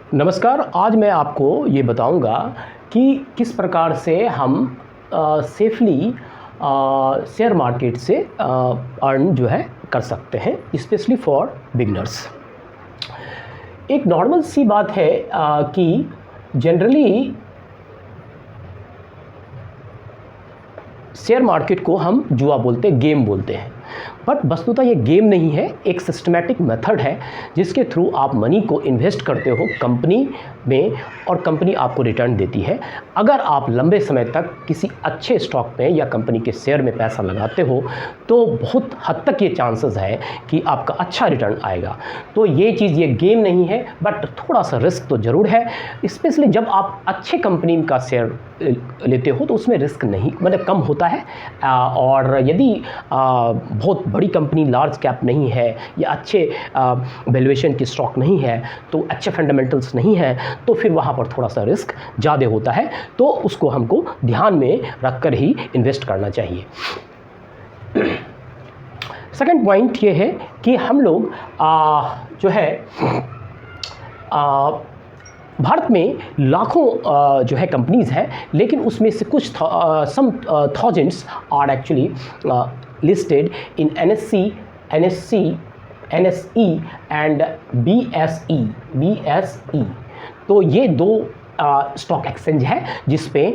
नमस्कार। आज मैं आपको ये बताऊंगा कि किस प्रकार से हम सेफली शेयर मार्केट से अर्न जो है कर सकते हैं, स्पेशली फॉर बिगनर्स। एक नॉर्मल सी बात है कि जनरली शेयर मार्केट को हम जुआ बोलते हैं, गेम बोलते हैं, बट वस्तुतः ये गेम नहीं है, एक सिस्टमैटिक मेथड है जिसके थ्रू आप मनी को इन्वेस्ट करते हो कंपनी में और कंपनी आपको रिटर्न देती है। अगर आप लंबे समय तक किसी अच्छे स्टॉक में या कंपनी के शेयर में पैसा लगाते हो तो बहुत हद तक ये चांसेस है कि आपका अच्छा रिटर्न आएगा। तो ये चीज़, ये गेम नहीं है, बट थोड़ा सा रिस्क तो ज़रूर है। स्पेशली जब आप अच्छे कंपनी का शेयर लेते हो तो उसमें रिस्क नहीं, मतलब कम होता है। और यदि बहुत बड़ी कंपनी, लार्ज कैप नहीं है या अच्छे वैल्यूएशन की स्टॉक नहीं है, तो अच्छे फंडामेंटल्स नहीं है, तो फिर वहाँ पर थोड़ा सा रिस्क ज़्यादा होता है। तो उसको हमको ध्यान में रखकर ही इन्वेस्ट करना चाहिए। सेकंड पॉइंट ये है कि हम लोग जो है भारत में लाखों जो है कंपनीज़ हैं, लेकिन उसमें से कुछ some thousands are actually listed in NSE and BSE। तो ये दो स्टॉक एक्सचेंज है जिस पे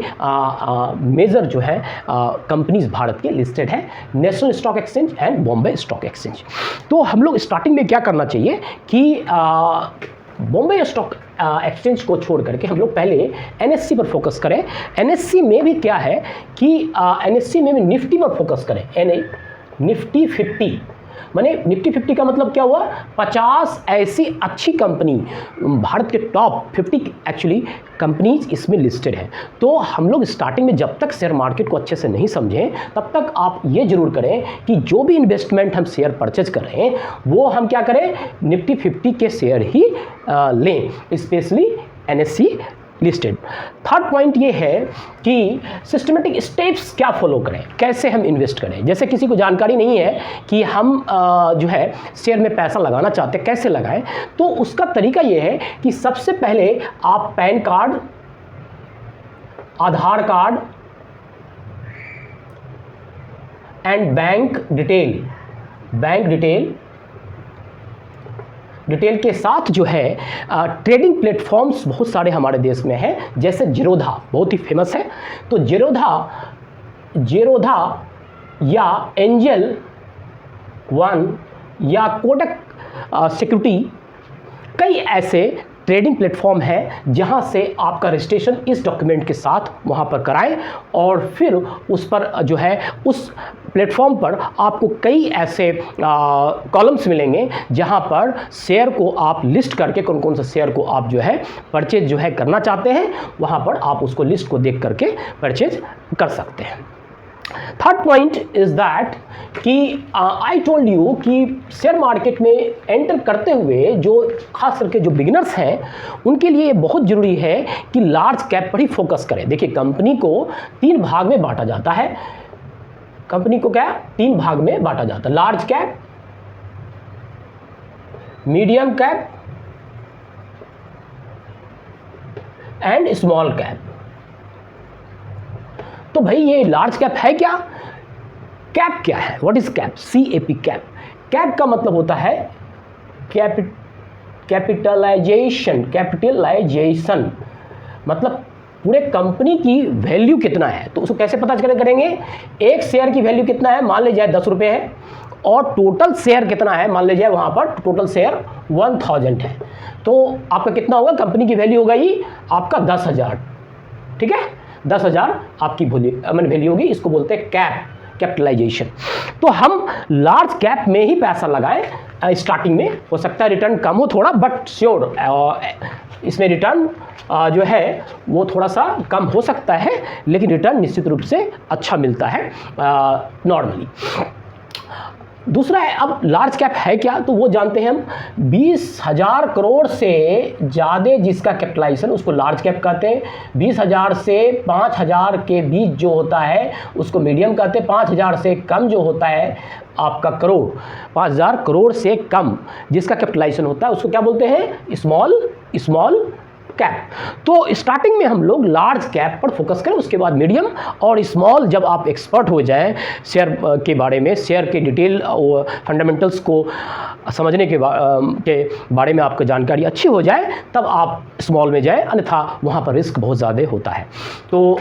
मेजर जो है कंपनीज भारत के लिस्टेड है, national stock exchange and Bombay stock exchange. तो हम लोग स्टार्टिंग में क्या करना चाहिए कि बॉम्बे स्टॉक एक्सचेंज को छोड़ करके हम लोग पहले NSE पर फोकस करें। NSE में भी क्या है कि NSE में भी निफ्टी पर फोकस करें। निफ्टी 50, माने निफ्टी 50 का मतलब क्या हुआ? 50 ऐसी अच्छी कंपनी, भारत के टॉप 50 एक्चुअली कंपनीज इसमें लिस्टेड हैं। तो हम लोग स्टार्टिंग में जब तक शेयर मार्केट को अच्छे से नहीं समझें तब तक आप ये जरूर करें कि जो भी इन्वेस्टमेंट हम शेयर परचेज कर रहे हैं वो हम क्या करें, निफ्टी 50 के शेयर ही लें, specially NSE listed. Third point ये है कि सिस्टमेटिक स्टेप्स क्या फॉलो करें, कैसे हम इन्वेस्ट करें। जैसे किसी को जानकारी नहीं है कि हम जो है शेयर में पैसा लगाना चाहते हैं, कैसे लगाएं, तो उसका तरीका ये है कि सबसे पहले आप pan card, Aadhaar card and bank detail के साथ जो है ट्रेडिंग प्लेटफॉर्म्स बहुत सारे हमारे देश में हैं, जैसे जीरोधा बहुत ही फेमस है। तो जीरोधा या एंजल वन या कोटक सिक्योरिटी, कई ऐसे ट्रेडिंग प्लेटफॉर्म है जहां से आपका रजिस्ट्रेशन इस डॉक्यूमेंट के साथ वहां पर कराएं और फिर उस पर जो है उस प्लेटफॉर्म पर आपको कई ऐसे कॉलम्स मिलेंगे जहां पर शेयर को आप लिस्ट करके कौन कौन से शेयर को आप जो है परचेज जो है करना चाहते हैं, वहां पर आप उसको लिस्ट को देख करके परचेज कर सकते हैं। थर्ड पॉइंट इज दैट कि आई टोल्ड यू कि शेयर मार्केट में एंटर करते हुए जो खास करके जो बिगिनर्स हैं उनके लिए बहुत ज़रूरी है कि लार्ज कैप पर ही फोकस करें। देखिए, कंपनी को 3 भाग में बांटा जाता है। कंपनी को क्या 3 भाग में बांटा जाता है, large cap, medium cap and small cap. तो भाई ये लार्ज कैप है क्या? कैप क्या है? What is cap? CAP, cap. Cap का मतलब होता है कैपिटलाइजेशन, मतलब पूरे कंपनी की वैल्यू कितना है। तो उसको कैसे पता करेंगे? एक शेयर की वैल्यू कितना है, मान लीजिए 10 रुपये है, और टोटल शेयर कितना है, मान लीजिए वहाँ पर टोटल शेयर 1000 है, तो आपका कितना होगा? कंपनी की वैल्यू होगा ही आपका 10,000, ठीक है, 10,000 आपकी वैल्यू होगी। इसको बोलते हैं कैपिटलाइजेशन। तो हम लार्ज कैप में ही पैसा लगाएं। स्टार्टिंग में हो सकता है रिटर्न कम हो थोड़ा, बट श्योर इसमें रिटर्न जो है वो थोड़ा सा कम हो सकता है, लेकिन रिटर्न निश्चित रूप से अच्छा मिलता है नॉर्मली। दूसरा है, अब लार्ज कैप है क्या, तो वो जानते हैं हम। 20,000 करोड़ से ज़्यादा जिसका कैपिटलाइजेशन उसको लार्ज कैप कहते हैं। 20,000 से 5,000 के बीच जो होता है उसको मीडियम कहते हैं। 5,000 से कम जो होता है आपका करोड़, 5,000 करोड़ से कम जिसका कैपिटलाइजेशन होता है उसको क्या बोलते हैं? Small cap. तो स्टार्टिंग में हम लोग लार्ज कैप पर फोकस करें, उसके बाद मीडियम और स्मॉल। जब आप एक्सपर्ट हो जाएं शेयर के बारे में, शेयर के डिटेल फंडामेंटल्स को समझने के बारे में आपको जानकारी अच्छी हो जाए, तब आप स्मॉल में जाएं, अन्यथा वहाँ पर रिस्क बहुत ज़्यादा होता है। तो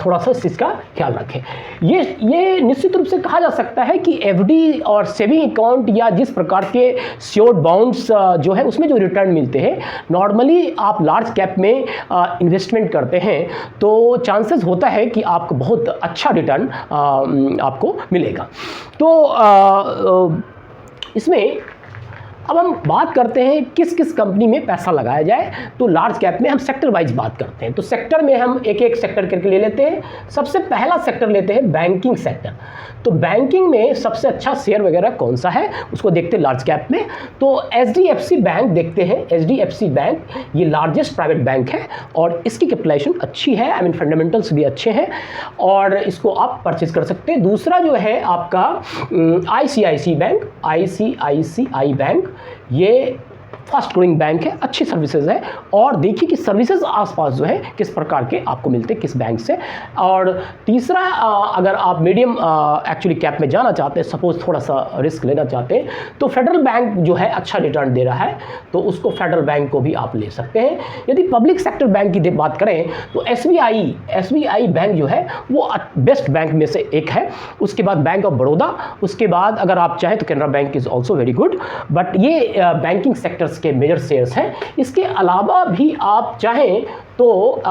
थोड़ा सा इस चीज़ का ख्याल रखें। ये निश्चित रूप से कहा जा सकता है कि एफडी और सेविंग अकाउंट या जिस प्रकार के श्योर्ड बाउंड्स जो है उसमें जो रिटर्न मिलते हैं, नॉर्मली आप लार्ज कैप में इन्वेस्टमेंट करते हैं तो चांसेस होता है कि आपको बहुत अच्छा रिटर्न आपको मिलेगा। तो इसमें अब हम बात करते हैं किस किस कंपनी में पैसा लगाया जाए। तो लार्ज कैप में हम सेक्टर वाइज बात करते हैं। तो सेक्टर में हम एक एक सेक्टर करके ले लेते हैं। सबसे पहला सेक्टर लेते हैं बैंकिंग सेक्टर। तो बैंकिंग में सबसे अच्छा शेयर वगैरह कौन सा है उसको देखते हैं लार्ज कैप में। तो एचडीएफसी बैंक देखते हैं। एचडीएफसी बैंक ये लार्जेस्ट प्राइवेट बैंक है और इसकी कैपिटलाइजेशन अच्छी है, आई मीन फंडामेंटल्स भी अच्छे हैं और इसको आप परचेज कर सकते हैं। दूसरा जो है आपका आईसीआईसी बैंक, आईसीआईसीआई बैंक, ये फास्ट ग्रोइंग बैंक है, अच्छी सर्विसेज है और देखिए कि सर्विसेज आसपास जो है किस प्रकार के आपको मिलते हैं किस बैंक से। और तीसरा अगर आप मीडियम एक्चुअली कैप में जाना चाहते हैं, सपोज थोड़ा सा रिस्क लेना चाहते हैं, तो फेडरल बैंक जो है अच्छा रिटर्न दे रहा है तो उसको फेडरल बैंक को भी आप ले सकते हैं। यदि पब्लिक सेक्टर बैंक की बात करें तो एसबीआई बैंक जो है वो बेस्ट बैंक में से एक है। उसके बाद बैंक ऑफ बड़ौदा, उसके बाद अगर आप चाहें तो Canara bank is also very good. But ये बैंकिंग सेक्टर्स के मेजर शेयर्स हैं। इसके अलावा भी आप चाहें तो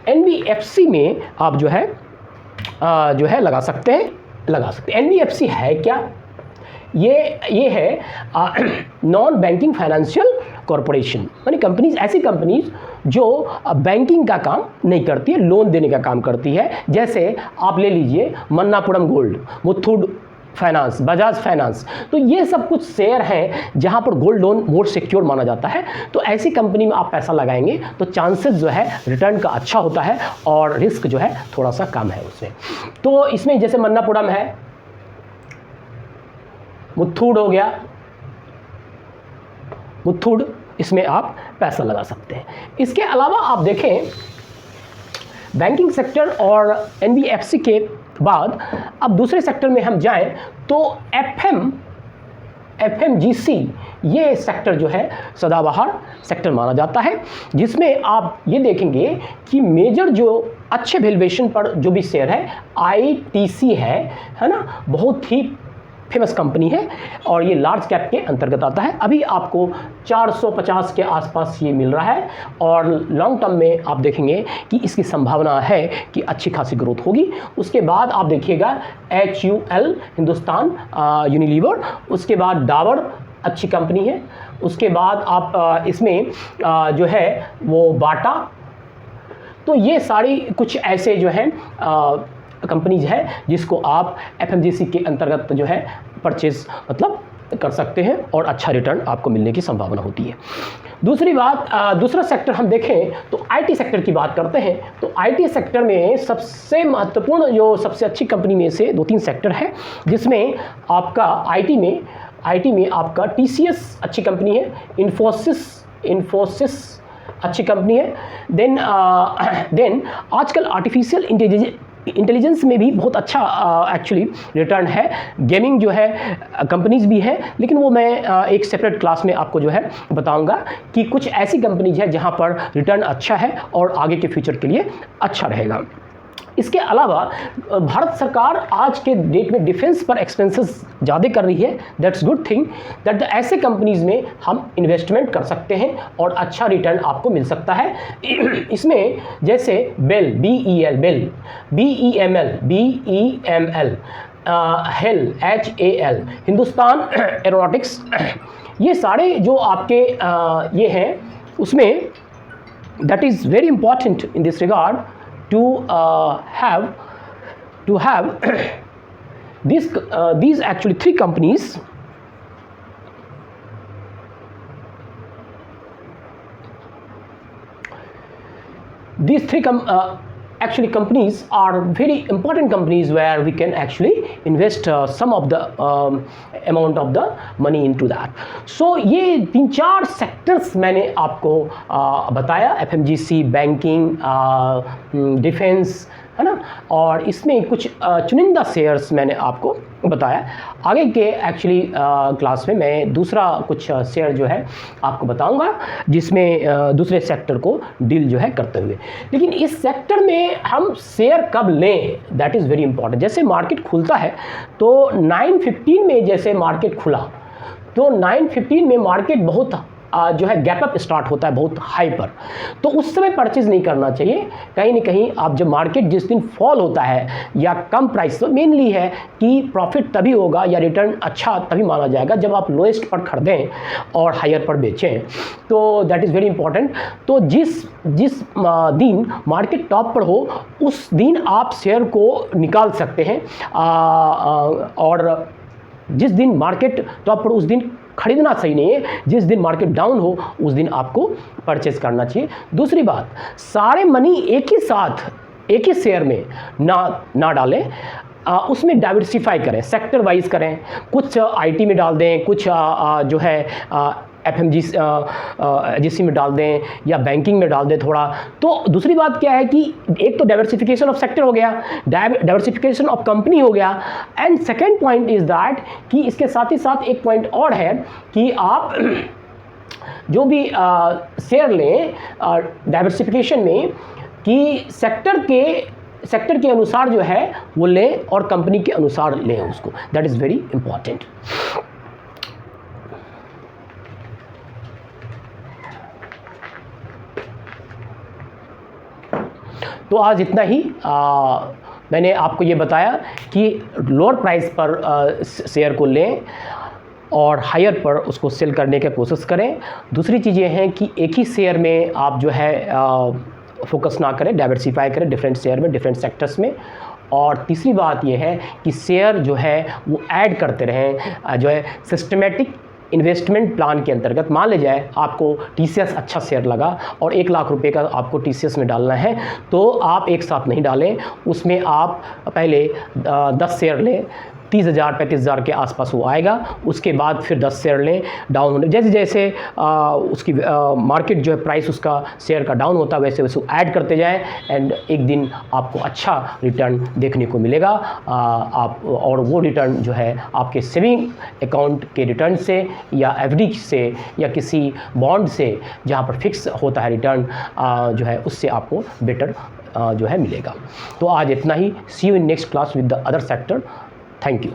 एनबीएफसी में आप जो है लगा सकते हैं। एनबीएफसी है क्या? ये है नॉन बैंकिंग फाइनेंशियल कॉरपोरेशन, यानी कंपनीज, ऐसी कंपनीज जो बैंकिंग का काम नहीं करती है, लोन देने का काम करती है। जैसे आप ले लीजिए Manappuram gold, Muthoot finance, Bajaj finance. तो ये सब कुछ शेयर हैं जहां पर गोल्ड लोन मोर सिक्योर माना जाता है। तो ऐसी कंपनी में आप पैसा लगाएंगे तो चांसेस जो है रिटर्न का अच्छा होता है और रिस्क जो है थोड़ा सा कम है उसमें। तो इसमें जैसे मन्नापुरम है, मुथूट हो गया, मुथूट, इसमें आप पैसा लगा सकते हैं। इसके अलावा आप देखें बैंकिंग सेक्टर और एनबीएफसी के बाद अब दूसरे सेक्टर में हम जाएं तो एफएमजीसी, ये सेक्टर जो है सदाबहार सेक्टर माना जाता है, जिसमें आप ये देखेंगे कि मेजर जो अच्छे वैल्यूएशन पर जो भी शेयर है आईटीसी है ना, बहुत ही फेमस कंपनी है और ये लार्ज कैप के अंतर्गत आता है। अभी आपको 450 के आसपास ये मिल रहा है और लॉन्ग टर्म में आप देखेंगे कि इसकी संभावना है कि अच्छी खासी ग्रोथ होगी। उसके बाद आप देखिएगा HUL, हिंदुस्तान यूनिलीवर, उसके बाद डाबर अच्छी कंपनी है। उसके बाद आप इसमें जो है वो बाटा। तो ये सारी कुछ ऐसे जो हैं कंपनीज है जिसको आप एफएमजीसी के अंतर्गत जो है परचेज मतलब कर सकते हैं और अच्छा रिटर्न आपको मिलने की संभावना होती है। दूसरी बात, दूसरा सेक्टर हम देखें तो आईटी सेक्टर की बात करते हैं। तो आईटी सेक्टर में सबसे महत्वपूर्ण जो सबसे अच्छी कंपनी में से 2-3 सेक्टर है, जिसमें आपका आईटी में आपका टीसीएस अच्छी कंपनी है, इन्फोसिस अच्छी कंपनी है। देन आजकल आर्टिफिशियल इंटेलिजेंस में भी बहुत अच्छा एक्चुअली रिटर्न है। गेमिंग जो है कंपनीज भी है, लेकिन वो मैं एक सेपरेट क्लास में आपको जो है बताऊंगा कि कुछ ऐसी कंपनीज है जहां पर रिटर्न अच्छा है और आगे के फ्यूचर के लिए अच्छा रहेगा। इसके अलावा भारत सरकार आज के डेट में डिफेंस पर एक्सपेंसेस ज़्यादा कर रही है। दैट्स गुड थिंग दैट ऐसे कंपनीज में हम इन्वेस्टमेंट कर सकते हैं और अच्छा रिटर्न आपको मिल सकता है। इसमें जैसे BEL, BEL, BEML, HAL, HAL, Hindustan aeronautics, ये सारे जो आपके ये हैं उसमें that is very important in this regard to have these actually 3 companies. These 3 actually companies are very important companies where we can actually invest some of the amount of the money into that. So ये 3-4 sectors मैंने आपको बताया, FMGC, banking, defence, है ना, और इसमें कुछ चुनिंदा शेयर्स मैंने आपको बताया। आगे के एक्चुअली क्लास में मैं दूसरा कुछ शेयर जो है आपको बताऊंगा, जिसमें दूसरे सेक्टर को डील जो है करते हुए। लेकिन इस सेक्टर में हम शेयर कब लें, दैट इज़ वेरी इंपॉर्टेंट। जैसे मार्केट खुलता है तो 9:15 में जैसे मार्केट खुला तो 9:15 में मार्केट बहुत जो है गैप अप स्टार्ट होता है बहुत हाई पर, तो उस समय परचेज नहीं करना चाहिए। कहीं ना कहीं आप जब मार्केट जिस दिन फॉल होता है या कम प्राइस, तो मेनली है कि प्रॉफिट तभी होगा या रिटर्न अच्छा तभी माना जाएगा जब आप लोएस्ट पर खरीदें और हायर पर बेचें। तो दैट इज़ वेरी इंपॉर्टेंट। तो जिस दिन मार्केट टॉप पर हो उस दिन आप शेयर को निकाल सकते हैं, और जिस दिन मार्केट टॉप पर उस दिन खरीदना सही नहीं है। जिस दिन मार्केट डाउन हो उस दिन आपको परचेज करना चाहिए। दूसरी बात, सारे मनी एक ही साथ एक ही शेयर में ना डालें, उसमें डाइवर्सिफाई करें, सेक्टर वाइज करें। कुछ आईटी में डाल दें, कुछ जो है FMGC में डाल दें या बैंकिंग में डाल दें थोड़ा। तो दूसरी बात क्या है कि एक तो डाइवर्सिफिकेशन ऑफ सेक्टर हो गया, डाइवर्सिफिकेशन ऑफ कंपनी हो गया, and second point is that कि इसके साथ ही साथ एक पॉइंट और है कि आप जो भी शेयर लें डाइवर्सिफिकेशन में, कि सेक्टर के अनुसार जो है वो लें और कंपनी के अनुसार लें उसको। That is very important. तो आज इतना ही। मैंने आपको ये बताया कि लोअर प्राइस पर शेयर को लें और हायर पर उसको सेल करने की कोशिश करें। दूसरी चीज़ ये है कि एक ही शेयर में आप जो है फोकस ना करें, डाइवर्सिफाई करें डिफरेंट शेयर में, डिफरेंट सेक्टर्स में। और तीसरी बात ये है कि शेयर जो है वो ऐड करते रहें, जो है सिस्टमेटिक इन्वेस्टमेंट प्लान के अंतर्गत। मान लीजिए आपको TCS अच्छा शेयर लगा और 1 लाख रुपए का आपको TCS में डालना है, तो आप एक साथ नहीं डालें, उसमें आप पहले 10 शेयर लें, 30,000 35,000 के आसपास वो आएगा। उसके बाद फिर 10 शेयर लें, डाउन होने जैसे जैसे उसकी मार्केट जो है प्राइस उसका शेयर का डाउन होता है वैसे वैसे ऐड करते जाएं, एंड एक दिन आपको अच्छा रिटर्न देखने को मिलेगा। आप और वो रिटर्न जो है आपके सेविंग अकाउंट के रिटर्न से या FD से या किसी बॉन्ड से जहाँ पर फिक्स होता है रिटर्न जो है उससे आपको बेटर जो है मिलेगा। तो आज इतना ही। See you in next class with the other sector. Thank you.